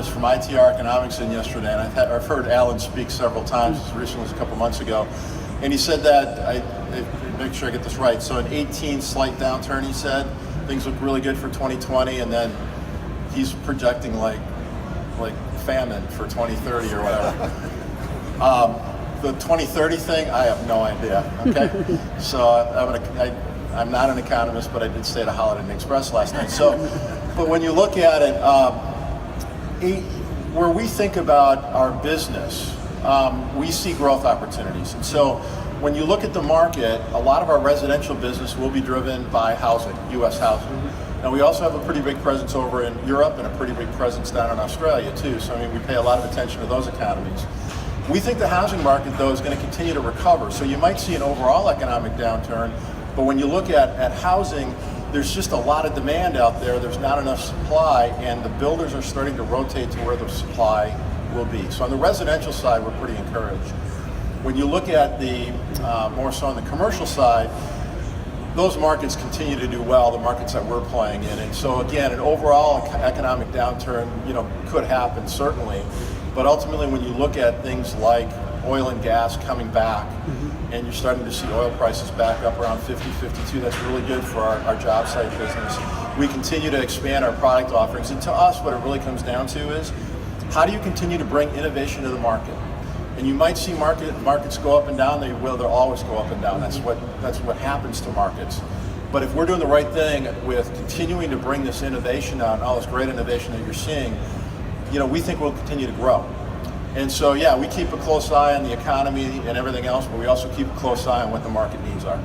economist from ITR Economics in yesterday, and I've heard Alan speak several times, as recently as a couple months ago, and he said that, make sure I get this right, so an 18 slight downturn, he said, things look really good for 2020, and then he's projecting like famine for 2030 or whatever. The 2030 thing, I have no idea, okay? So I'm not an economist, but I did stay at a Holiday Inn Express last night. So, but when you look at it, where we think about our business, we see growth opportunities. And so when you look at the market, a lot of our residential business will be driven by housing, U.S. housing. Now we also have a pretty big presence over in Europe and a pretty big presence down in Australia too. So I mean, we pay a lot of attention to those economies. We think the housing market though is going to continue to recover. So you might see an overall economic downturn, but when you look at housing, there's just a lot of demand out there. There's not enough supply, and the builders are starting to rotate to where the supply will be. So on the residential side, we're pretty encouraged. When you look at the more so on the commercial side, those markets continue to do well, the markets that we're playing in. And so again, an overall economic downturn, could happen certainly, but ultimately when you look at things like oil and gas coming back, and you're starting to see oil prices back up around 50, 52, that's really good for our job site business. We continue to expand our product offerings, and to us what it really comes down to is, how do you continue to bring innovation to the market? And you might see markets go up and down. They'll always go up and down. That's what happens to markets. But if we're doing the right thing with continuing to bring this innovation out, and all this great innovation that you're seeing, we think we'll continue to grow. And so, yeah, we keep a close eye on the economy and everything else, but we also keep a close eye on what the market needs are.